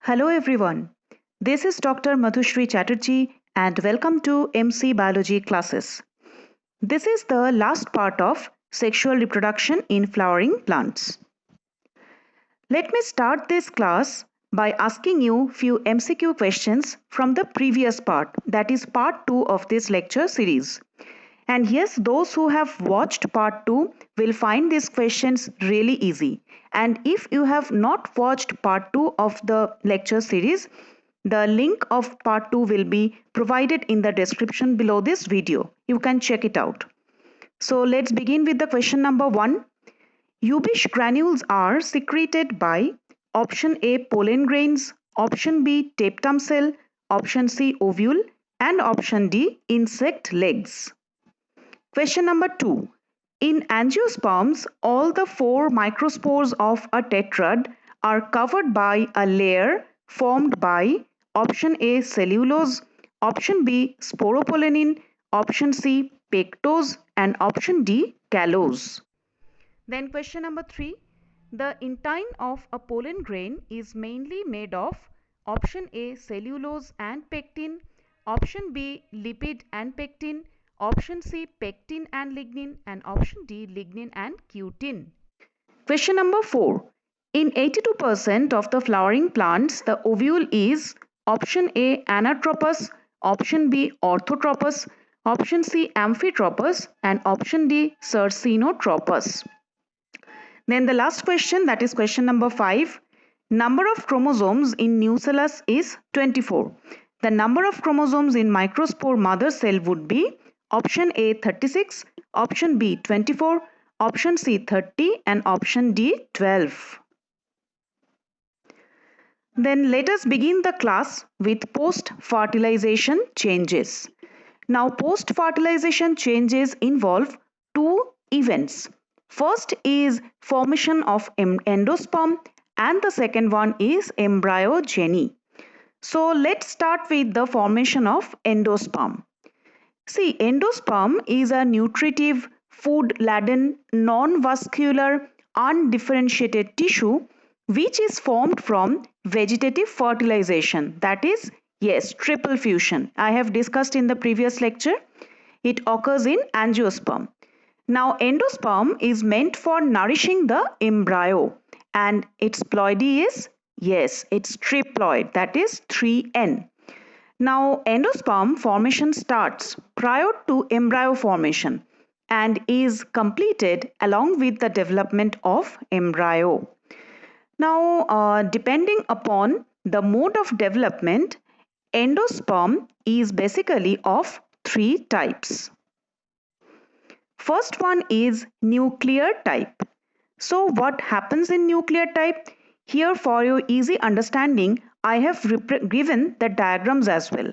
Hello everyone. This is Dr. Madhushri Chatterjee and welcome to MC Biology classes. This is the last part of sexual reproduction in flowering plants. Let me start this class by asking you few MCQ questions from the previous part, that is part 2 of this lecture series. And yes, those who have watched part 2 will find these questions really easy. And if you have not watched part 2 of the lecture series, the link of part 2 will be provided in the description below this video. You can check it out. So let's begin with the question number 1. Ubish granules are secreted by option A pollen grains, option B tapetum cell, option C ovule, and option D insect legs. Question number 2. In angiosperms, all the 4 microspores of a tetrad are covered by a layer formed by option A cellulose, option B sporopollenin, option C pectose, and option D callose. Then question number 3. The intine of a pollen grain is mainly made of option A cellulose and pectin, option B lipid and pectin, option C pectin and lignin, and option D lignin and cutin. Question number 4. In 82% of the flowering plants, the ovule is option A anatropous, option B orthotropous, option C amphitropous, and option D cercinotropous. Then the last question, that is question number 5. Number of chromosomes in nucellus is 24. The number of chromosomes in microspore mother cell would be option A 36, option B 24, option C 30, and option D 12. Then let us begin the class with post-fertilization changes. Now post-fertilization changes involve two events. First is formation of endosperm and the second one is embryogeny. So let's start with the formation of endosperm. See, endosperm is a nutritive, food-laden, non-vascular, undifferentiated tissue which is formed from vegetative fertilization, that is, yes, triple fusion. I have discussed in the previous lecture. It occurs in angiosperm. Now, endosperm is meant for nourishing the embryo and its ploidy is, yes, it's triploid, that is 3N. Now, endosperm formation starts prior to embryo formation and is completed along with the development of embryo. Now, depending upon the mode of development, endosperm is basically of 3 types. First one is nuclear type. So what happens in nuclear type? Here for your easy understanding, I have given the diagrams as well.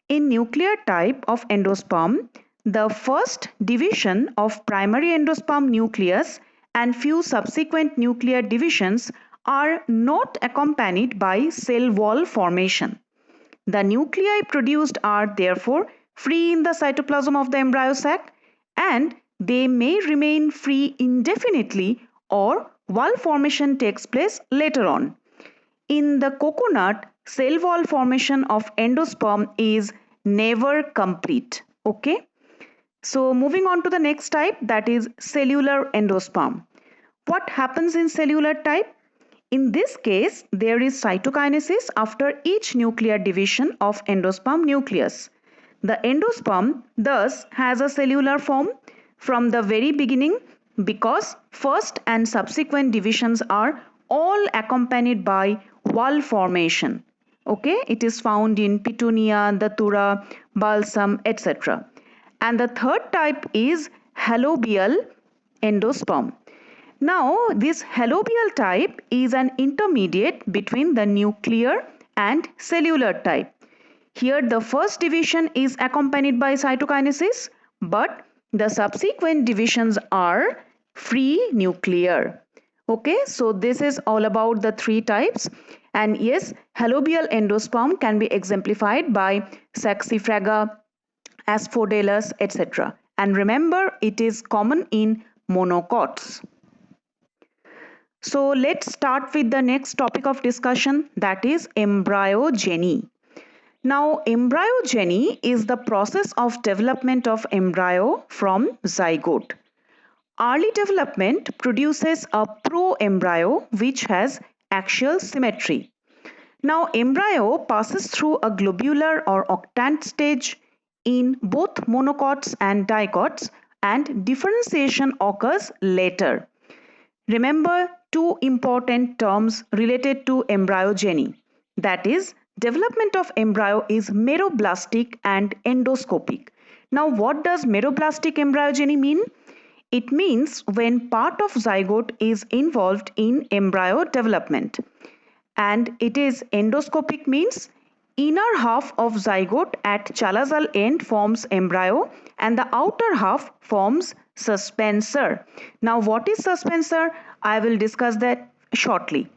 In nuclear type of endosperm, the first division of primary endosperm nucleus and few subsequent nuclear divisions are not accompanied by cell wall formation. The nuclei produced are therefore free in the cytoplasm of the embryo sac and they may remain free indefinitely or wall formation takes place later on. In the coconut, cell wall formation of endosperm is never complete. Okay. So moving on to the next type, that is cellular endosperm. What happens in cellular type? In this case, there is cytokinesis after each nuclear division of endosperm nucleus. The endosperm thus has a cellular form from the very beginning because first and subsequent divisions are all accompanied by wall formation. Okay, it is found in Petunia, Datura, Balsam, etc. And the third type is halobial endosperm. Now, this halobial type is an intermediate between the nuclear and cellular type. Here the first division is accompanied by cytokinesis, but the subsequent divisions are free nuclear. Okay, so this is all about the 3 types. And yes, halobial endosperm can be exemplified by Saxifraga, Asphodelus, etc. And remember, it is common in monocots. So let's start with the next topic of discussion, that is embryogeny. Now, embryogeny is the process of development of embryo from zygote. Early development produces a pro-embryo which has axial symmetry. Now, embryo passes through a globular or octant stage in both monocots and dicots, and differentiation occurs later. Remember two important terms related to embryogeny, that is, development of embryo is meroblastic and endoscopic. Now, what does meroblastic embryogeny mean? It means when part of zygote is involved in embryo development. And it is endoscopic means inner half of zygote at chalazal end forms embryo and the outer half forms suspensor. Now what is suspensor? I will discuss that shortly.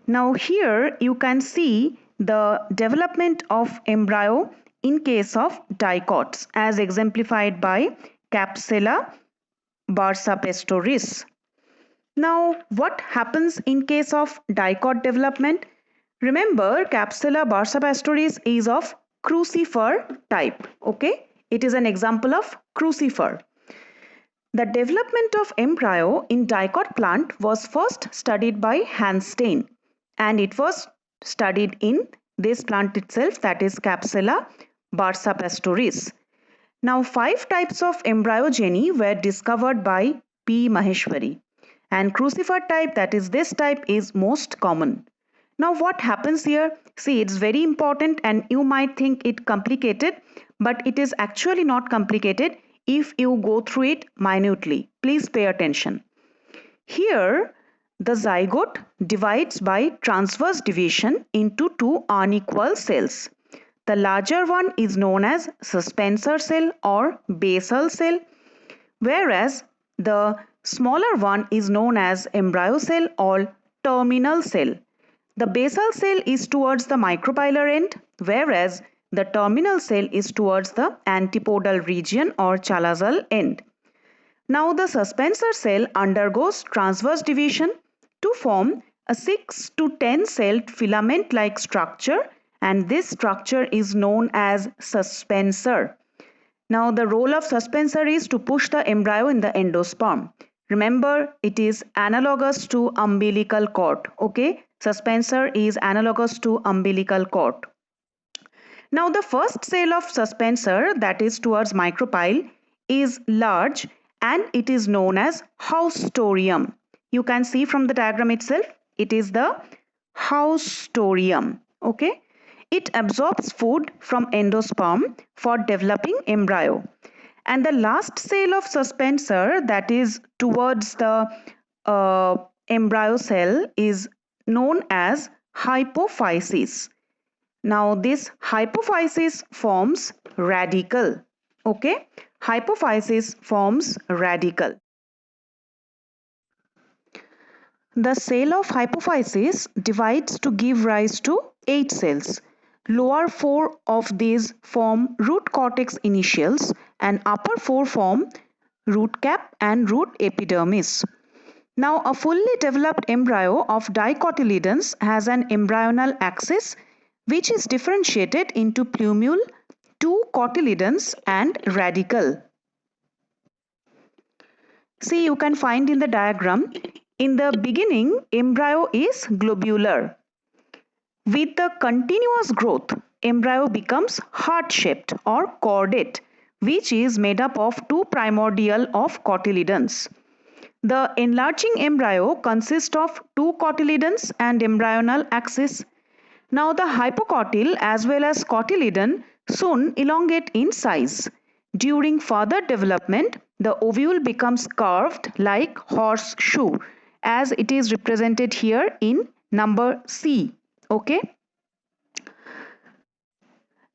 Now here you can see the development of embryo in case of dicots as exemplified by Capsella bursapastoris. Now, what happens in case of dicot development? Remember, Capsella bursapastoris is of crucifer type. Okay, it is an example of crucifer. The development of embryo in dicot plant was first studied by Hanstein, and it was studied in this plant itself, that is Capsella bursapastoris. Now, 5 types of embryogeny were discovered by P. Maheshwari, and crucifer type, that is this type, is most common. Now what happens here? See, it's very important and you might think it complicated, but it is actually not complicated if you go through it minutely. Please pay attention. Here, the zygote divides by transverse division into two unequal cells. The larger one is known as suspensor cell or basal cell, whereas the smaller one is known as embryo cell or terminal cell. The basal cell is towards the micropylar end, whereas the terminal cell is towards the antipodal region or chalazal end. Now the suspensor cell undergoes transverse division to form a 6 to 10 celled filament like structure, and this structure is known as suspensor. Now the role of suspensor is to push the embryo in the endosperm. Remember, it is analogous to umbilical cord. Okay, suspensor is analogous to umbilical cord. Now the first cell of suspensor, that is towards micropyle, is large and it is known as haustorium. You can see from the diagram itself, it is the haustorium. Okay, it absorbs food from endosperm for developing embryo. And the last cell of suspensor, that is towards the embryo cell, is known as hypophysis. Now this hypophysis forms radicle. Okay, hypophysis forms radicle. The cell of hypophysis divides to give rise to 8 cells. Lower 4 of these form root cortex initials and upper 4 form root cap and root epidermis. Now a fully developed embryo of dicotyledons has an embryonal axis which is differentiated into plumule, 2 cotyledons and radicle. See, you can find in the diagram, in the beginning embryo is globular. With the continuous growth, embryo becomes heart-shaped or chordate, which is made up of 2 primordial of cotyledons. The enlarging embryo consists of 2 cotyledons and embryonal axis. Now the hypocotyl as well as cotyledon soon elongate in size. During further development, the ovule becomes curved like horseshoe, as it is represented here in number C. Okay.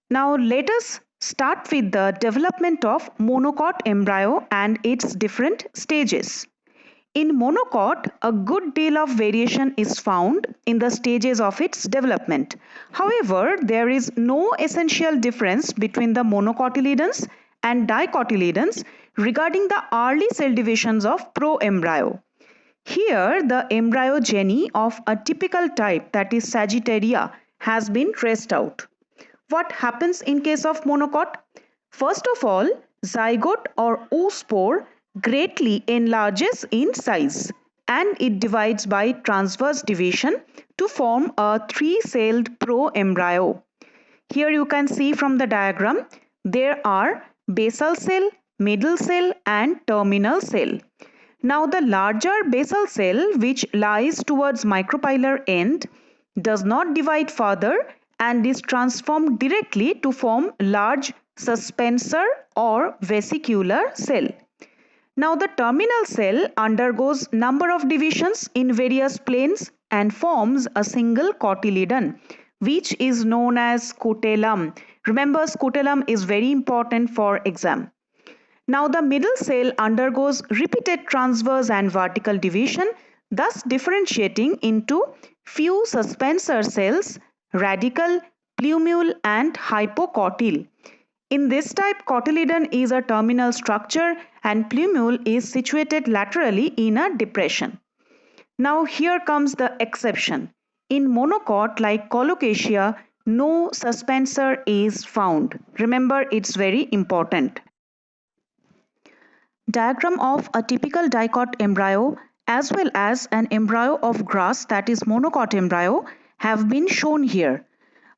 Now let us start with the development of monocot embryo and its different stages. In monocot, a good deal of variation is found in the stages of its development. However, there is no essential difference between the monocotyledons and dicotyledons regarding the early cell divisions of proembryo. Here, the embryogeny of a typical type, that is Sagittaria, has been traced out. What happens in case of monocot? First of all, zygote or oospore greatly enlarges in size and it divides by transverse division to form a three-celled proembryo. Here you can see from the diagram, there are basal cell, middle cell and terminal cell. Now the larger basal cell, which lies towards micropylar end, does not divide further and is transformed directly to form large suspensor or vesicular cell. Now the terminal cell undergoes number of divisions in various planes and forms a single cotyledon, which is known as scutellum. Remember, scutellum is very important for exam. Now the middle cell undergoes repeated transverse and vertical division, thus differentiating into few suspensor cells, radicle, plumule and hypocotyle. In this type, cotyledon is a terminal structure and plumule is situated laterally in a depression. Now here comes the exception. In monocot like Colocasia, no suspensor is found. Remember, it's very important. Diagram of a typical dicot embryo as well as an embryo of grass, that is monocot embryo, have been shown here.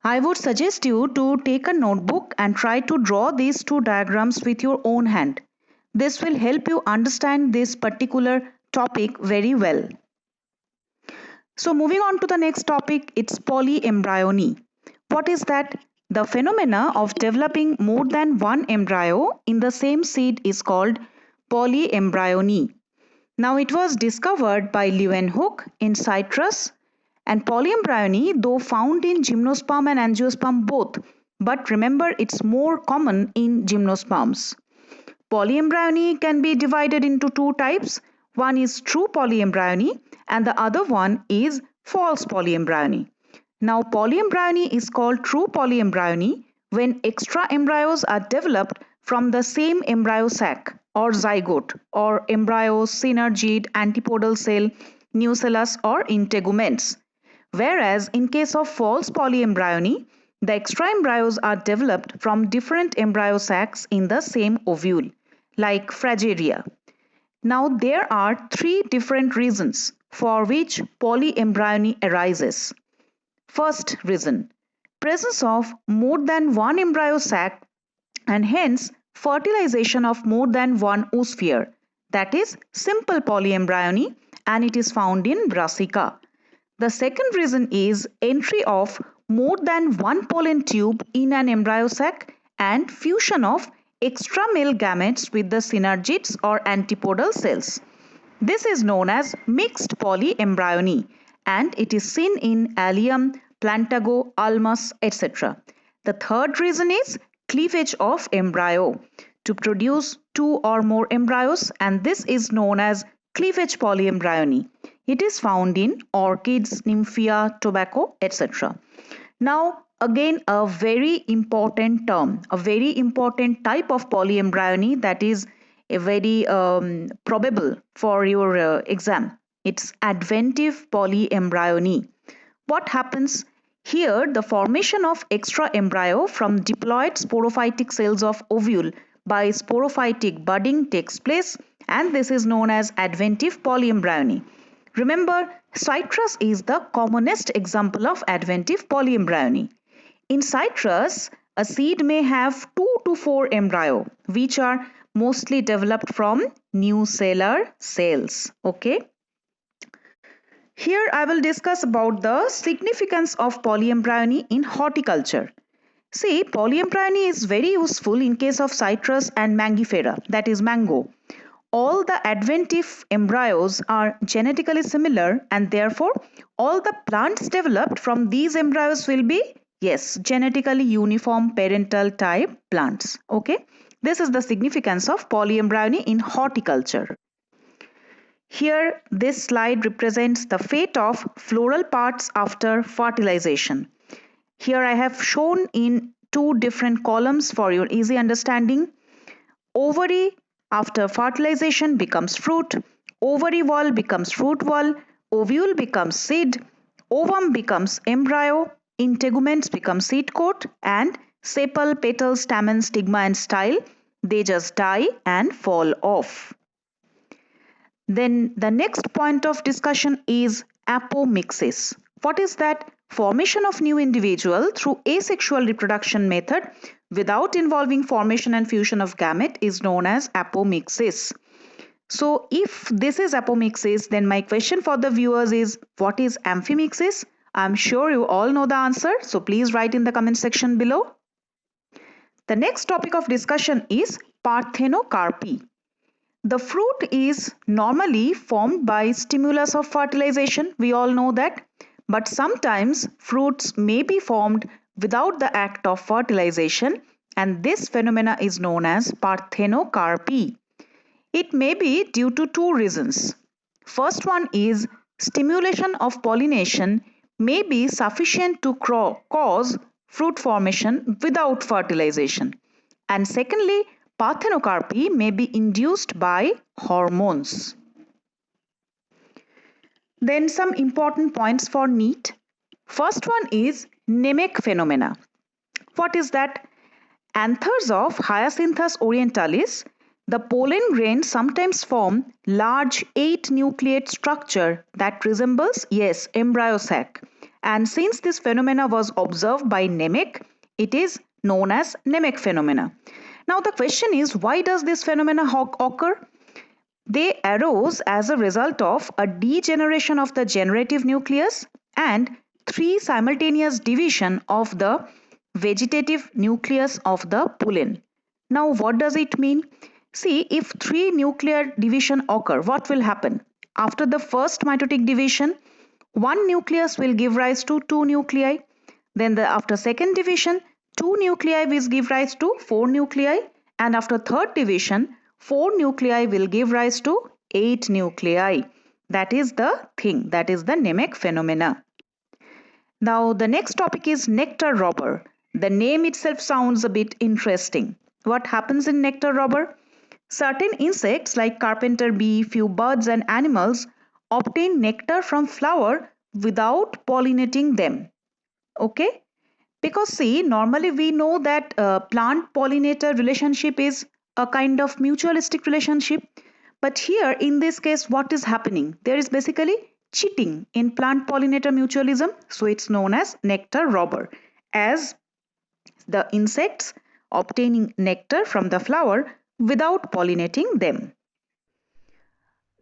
I would suggest you to take a notebook and try to draw these two diagrams with your own hand. This will help you understand this particular topic very well. So moving on to the next topic, it's polyembryony. What is that? The phenomena of developing more than one embryo in the same seed is called polyembryony. Now it was discovered by Leeuwenhoek in citrus, and polyembryony, though found in gymnosperm and angiosperm both, but remember it's more common in gymnosperms. Polyembryony can be divided into two types. One is true polyembryony and the other one is false polyembryony. Now polyembryony is called true polyembryony when extra embryos are developed from the same embryo sac or zygote or embryo, synergid, antipodal cell, nucellus or integuments. Whereas in case of false polyembryony, the extra embryos are developed from different embryo sacs in the same ovule, like Frageria. Now there are three different reasons for which polyembryony arises. First reason, presence of more than one embryo sac and hence fertilization of more than one oosphere, that is simple polyembryony, and it is found in Brassica. The second reason is entry of more than one pollen tube in an embryo sac and fusion of extra male gametes with the synergids or antipodal cells. This is known as mixed polyembryony and it is seen in Allium, Plantago, Ulmus, etc. The third reason is cleavage of embryo to produce two or more embryos, and this is known as cleavage polyembryony. It is found in orchids, nymphia, tobacco, etc. Now again a very important term, a very important type of polyembryony that is a very probable for your exam. It's adventive polyembryony. What happens? Here the formation of extra embryo from diploid sporophytic cells of ovule by sporophytic budding takes place, and this is known as adventive polyembryony. Remember, citrus is the commonest example of adventive polyembryony. In citrus, a seed may have 2 to 4 embryo, which are mostly developed from nucellar cells. Okay. Here I will discuss about the significance of polyembryony in horticulture. See, polyembryony is very useful in case of citrus and mangifera, that is mango. All the adventive embryos are genetically similar and therefore all the plants developed from these embryos will be, yes, genetically uniform parental type plants. Okay, this is the significance of polyembryony in horticulture. Here this slide represents the fate of floral parts after fertilization. Here I have shown in two different columns for your easy understanding. Ovary After fertilization becomes fruit, ovary wall becomes fruit wall, ovule becomes seed, ovum becomes embryo, integuments become seed coat, and sepal, petal, stamen, stigma and style, they just die and fall off. Then the next point of discussion is apomixis. What is that? Formation of new individual through asexual reproduction method without involving formation and fusion of gamete is known as apomixis. So if this is apomixis, then my question for the viewers is, what is amphimixis? I'm sure you all know the answer, so please write in the comment section below. The next topic of discussion is parthenocarpy. The fruit is normally formed by stimulus of fertilization, we all know that, but sometimes fruits may be formed without the act of fertilization, and this phenomena is known as parthenocarpy. It may be due to two reasons. First one is stimulation of pollination may be sufficient to cause fruit formation without fertilization. And secondly, parthenocarpy may be induced by hormones. Then some important points for NEET. First one is Nemec phenomena. What is that? Anthers of Hyacinthus orientalis, the pollen grains sometimes form large 8-nucleate structure that resembles, yes, embryo sac. And since this phenomena was observed by Nemec, it is known as Nemec phenomena. Now the question is, why does this phenomena occur? They arose as a result of a degeneration of the generative nucleus and 3 simultaneous division of the vegetative nucleus of the pollen. Now what does it mean? See, if 3 nuclear division occur, what will happen? After the first mitotic division, 1 nucleus will give rise to 2 nuclei. Then after second division, 2 nuclei will give rise to 4 nuclei. And after third division, 4 nuclei will give rise to 8 nuclei. That is the thing, that is the Nemec phenomena. Now the next topic is nectar robber. The name itself sounds a bit interesting. What happens in nectar robber? Certain insects like carpenter bee, few birds and animals obtain nectar from flower without pollinating them. Okay? Because see, normally we know that plant pollinator relationship is a kind of mutualistic relationship. But here in this case, what is happening? There is basically cheating in plant pollinator mutualism. So it's known as nectar robber, as the insects obtaining nectar from the flower without pollinating them.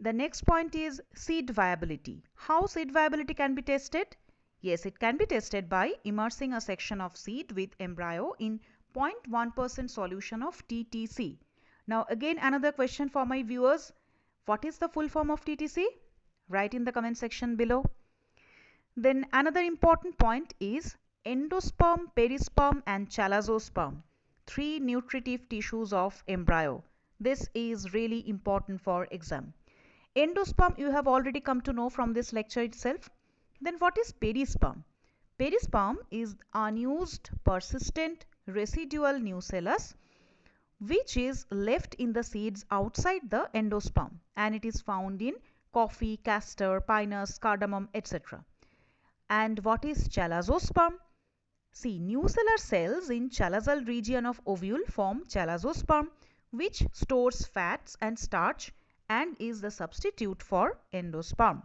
The next point is seed viability. How seed viability can be tested? Yes, it can be tested by immersing a section of seed with embryo in 0.1% solution of TTC. Now again another question for my viewers. What is the full form of TTC? Write in the comment section below. Then another important point is endosperm, perisperm and chalazoosperm. 3 nutritive tissues of embryo. This is really important for exam. Endosperm you have already come to know from this lecture itself. Then what is perisperm? Perisperm is unused persistent residual nucellus which is left in the seeds outside the endosperm, and it is found in coffee, castor, pinus, cardamom, etc. And what is chalazoosperm? See, nucellar cells in chalazal region of ovule form chalazoosperm which stores fats and starch and is the substitute for endosperm.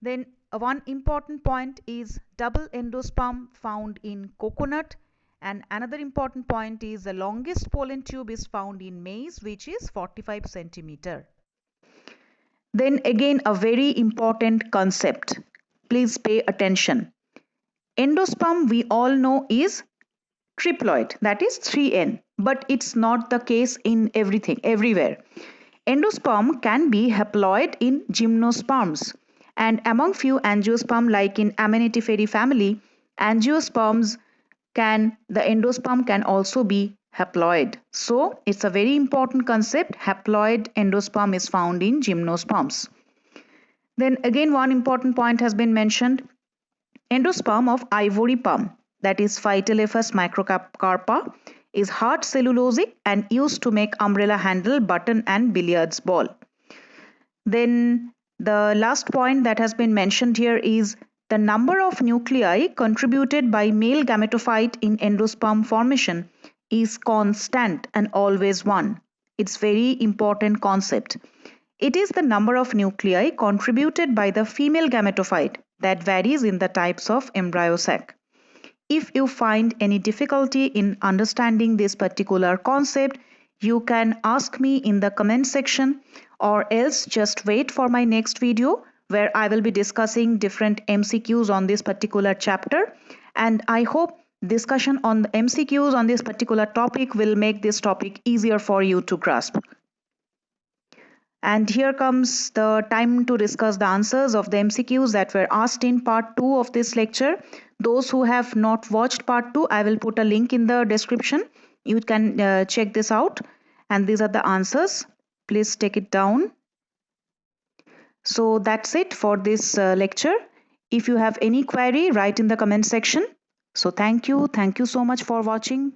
Then one important point is double endosperm found in coconut, and another important point is the longest pollen tube is found in maize which is 45 centimeter. Then again a very important concept. Please pay attention. Endosperm we all know is triploid, that is 3N, but it's not the case in everywhere. Endosperm can be haploid in gymnosperms, and among few angiosperm like in Amanita family, angiosperms the endosperm can also be haploid. So it's a very important concept. Haploid endosperm is found in gymnosperms. Then again one important point has been mentioned. Endosperm of ivory palm, that is Phytolepis microcarpa, is hard cellulosic and used to make umbrella handle, button and billiards ball. Then the last point that has been mentioned here is the number of nuclei contributed by male gametophyte in endosperm formation is constant and always one. It's very important concept. It is the number of nuclei contributed by the female gametophyte that varies in the types of embryo sac. If you find any difficulty in understanding this particular concept, you can ask me in the comment section, or else just wait for my next video where I will be discussing different MCQs on this particular chapter. And I hope discussion on the MCQs on this particular topic will make this topic easier for you to grasp. And here comes the time to discuss the answers of the MCQs that were asked in part 2 of this lecture. Those who have not watched part 2, I will put a link in the description. You can check this out. And these are the answers. Please take it down. So that's it for this lecture. If you have any query, write in the comment section. So thank you. Thank you so much for watching.